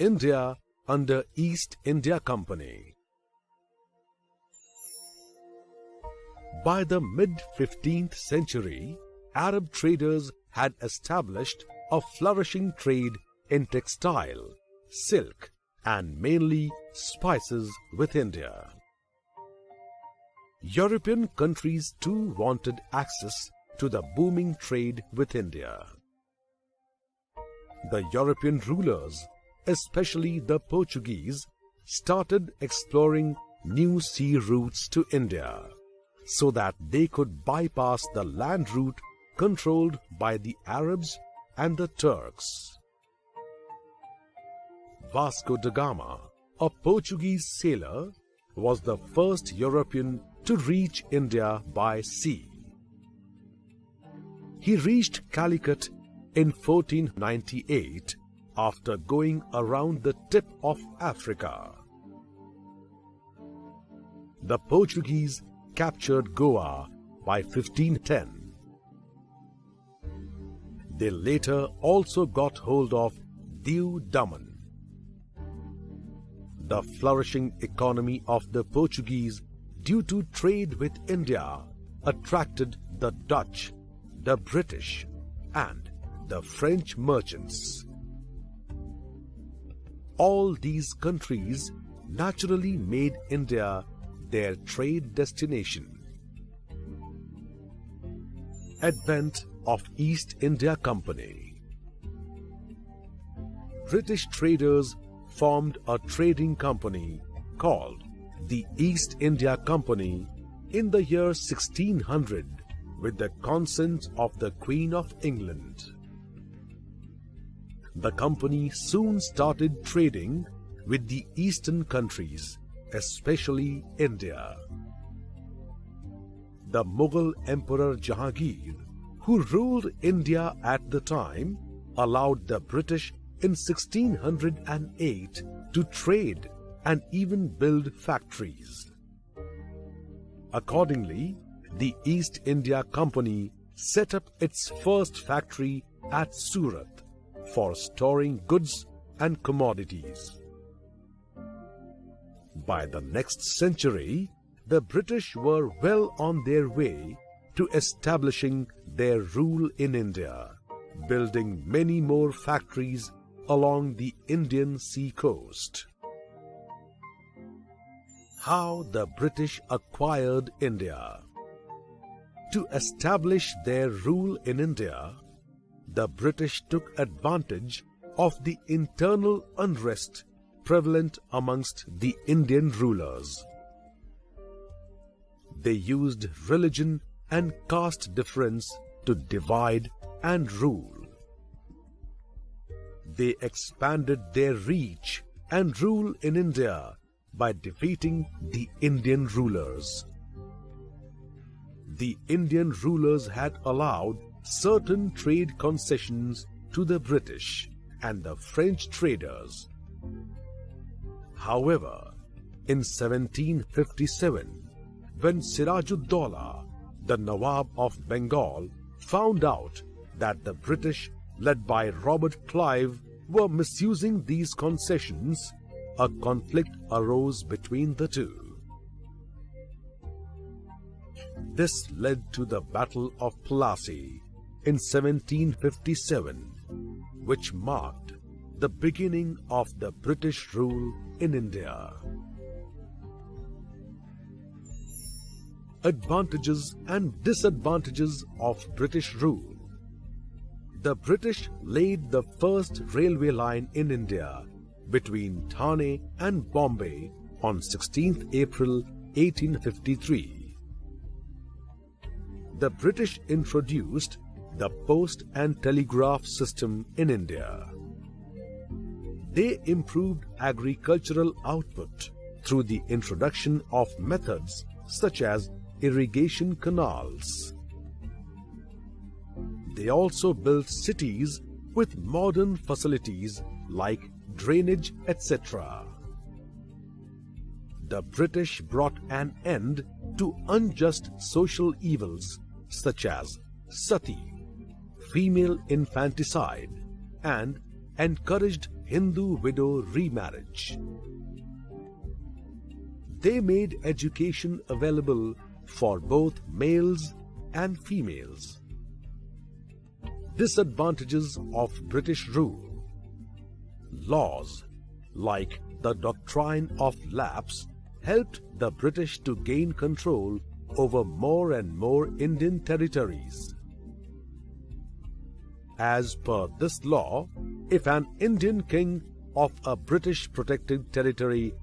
India under East India Company. By the mid-15th century, Arab traders had established a flourishing trade in textile, silk, and mainly spices with India. European countries too wanted access to the booming trade with India. The European rulers, especially the Portuguese, started exploring new sea routes to India so that they could bypass the land route controlled by the Arabs and the Turks. Vasco da Gama, a Portuguese sailor, was the first European to reach India by sea. He reached Calicut in 1498 after going around the tip of Africa. The Portuguese captured Goa by 1510. They later also got hold of Diu Daman. The flourishing economy of the Portuguese due to trade with India attracted the Dutch, the British, and the French merchants. All these countries naturally made India their trade destination. Advent of East India Company. British traders formed a trading company called the East India Company in the year 1600 with the consent of the Queen of England. The company soon started trading with the eastern countries, especially India. The Mughal Emperor Jahangir, who ruled India at the time, allowed the British in 1608 to trade and even build factories. Accordingly, the East India Company set up its first factory at Surat for storing goods and commodities. By the next century, the British were well on their way to establishing their rule in India, building many more factories along the Indian sea coast. How the British acquired India. To establish their rule in India, the British took advantage of the internal unrest prevalent amongst the Indian rulers. They used religion and caste difference to divide and rule. They expanded their reach and rule in India by defeating the Indian rulers. The Indian rulers had allowed certain trade concessions to the British and the French traders. However, in 1757, when Siraj-ud-Daulah, the Nawab of Bengal, found out that the British, led by Robert Clive, were misusing these concessions, a conflict arose between the two. This led to the Battle of Plassey in 1757, which marked the beginning of the British rule in India. Advantages and disadvantages of British rule. The British laid the first railway line in India between Thane and Bombay on 16th April 1853. The British introduced the post and telegraph system in India. They improved agricultural output through the introduction of methods such as irrigation canals. They also built cities with modern facilities like drainage, etc. The British brought an end to unjust social evils such as sati, female infanticide, and encouraged Hindu widow remarriage. They made education available for both males and females. Disadvantages of British rule. Laws like the doctrine of lapse helped the British to gain control over more and more Indian territories. As per this law, if an Indian king of a British protected territory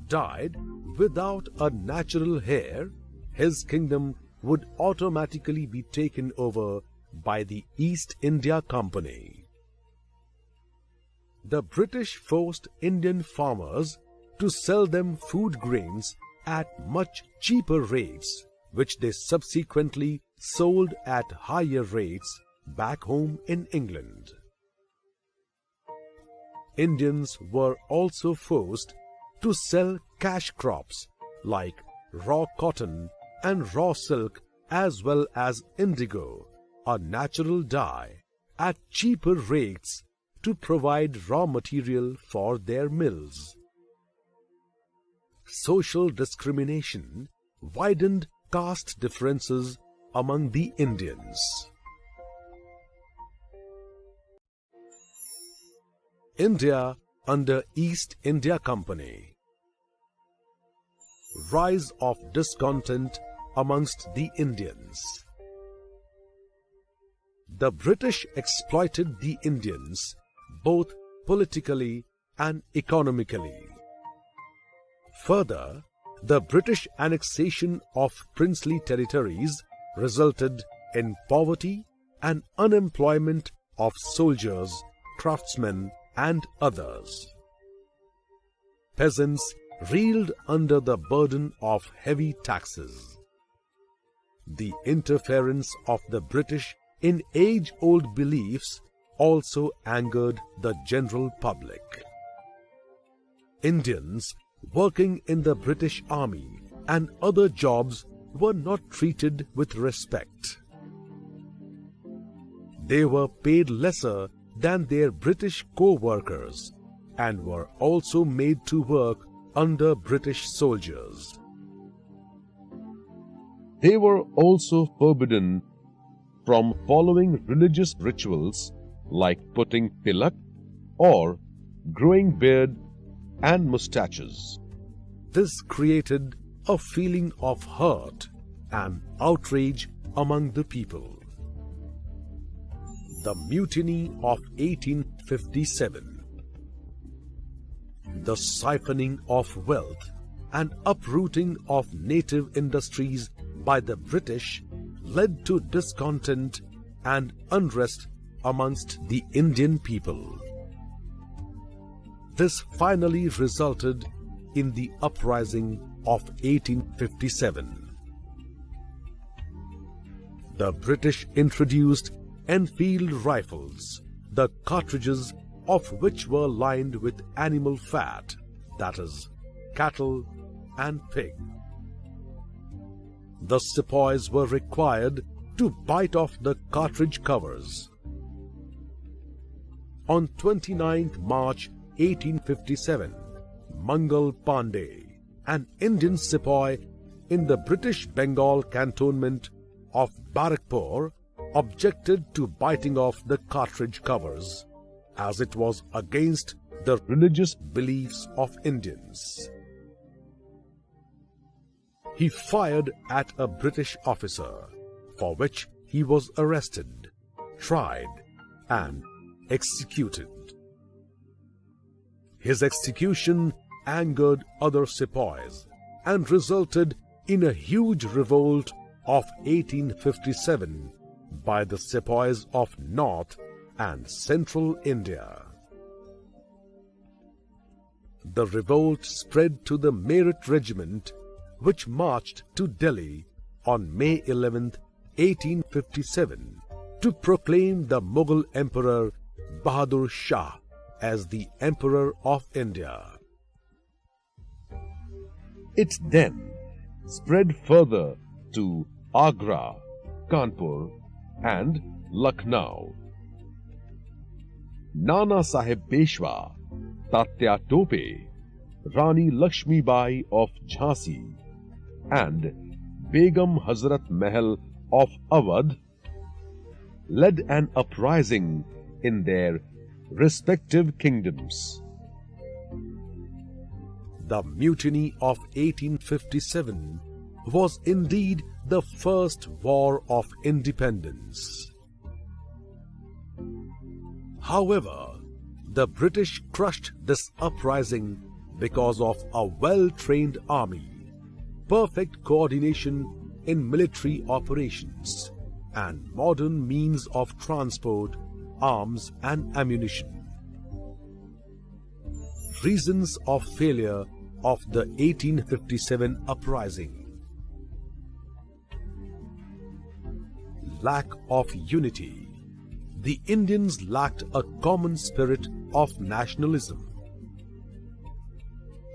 died without a natural heir, his kingdom would automatically be taken over by the East India Company. The British forced Indian farmers to sell them food grains at much cheaper rates, which they subsequently sold at higher rates back home in England. Indians were also forced to sell cash crops like raw cotton and raw silk, as well as indigo, a natural dye, at cheaper rates to provide raw material for their mills. Social discrimination widened caste differences among the Indians. India under East India Company. Rise of discontent amongst the Indians. The British exploited the Indians both politically and economically. Further, the British annexation of princely territories resulted in poverty and unemployment of soldiers, craftsmen, and others. Peasants reeled under the burden of heavy taxes. The interference of the British in age-old beliefs also angered the general public. Indians working in the British Army and other jobs were not treated with respect. They were paid lesser than their British co-workers and were also made to work under British soldiers. They were also forbidden from following religious rituals like putting tilak or growing beard and mustaches. This created a feeling of hurt and outrage among the people. The Mutiny of 1857. The siphoning of wealth and uprooting of native industries by the British led to discontent and unrest amongst the Indian people. This finally resulted in the Uprising of 1857. The British introduced Enfield rifles, the cartridges of which were lined with animal fat, that is, cattle and pig. The sepoys were required to bite off the cartridge covers. On 29th March 1857, Mangal Pandey, an Indian sepoy in the British Bengal cantonment of Barrackpore, objected to biting off the cartridge covers, as it was against the religious beliefs of Indians. He fired at a British officer, for which he was arrested, tried, and executed. His execution angered other sepoys and resulted in a huge revolt of 1857 by the sepoys of North and Central India. The revolt spread to the Meerut Regiment, which marched to Delhi on May 11, 1857, to proclaim the Mughal Emperor Bahadur Shah as the Emperor of India. It then spread further to Agra, Kanpur, and Lucknow. Nana Sahib Peshwa Tatya Tope, Rani Lakshmi Bai of Jhansi, and Begum Hazrat Mahal of Awadh led an uprising in their respective kingdoms. The Mutiny of 1857 was indeed the first war of independence. However, the British crushed this uprising because of a well-trained army, perfect coordination in military operations, and modern means of transport, arms and ammunition. Reasons of failure of the 1857 uprising: lack of unity. The Indians lacked a common spirit of nationalism.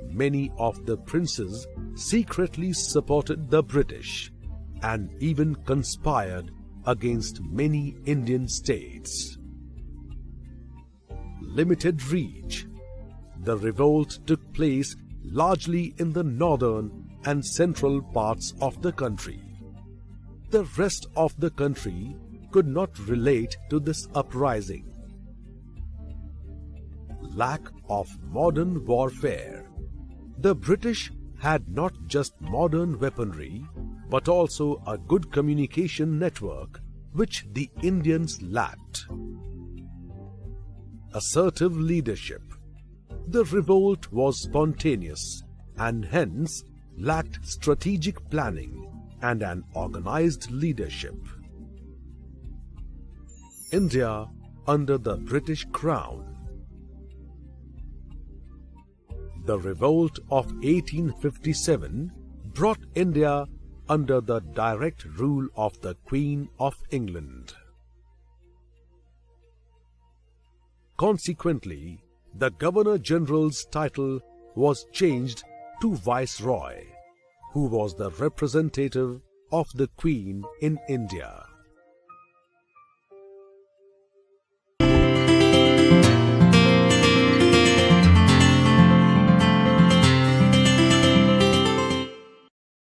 Many of the princes secretly supported the British and even conspired against many Indian states. Limited reach. The revolt took place largely in the northern and central parts of the country. The rest of the country could not relate to this uprising. Lack of modern warfare. The British had not just modern weaponry, but also a good communication network, which the Indians lacked. Assertive leadership. The revolt was spontaneous and hence lacked strategic planning and an organized leadership. India under the British Crown. The revolt of 1857 brought India under the direct rule of the Queen of England. Consequently, the Governor-General's title was changed to Viceroy, who was the representative of the Queen in India.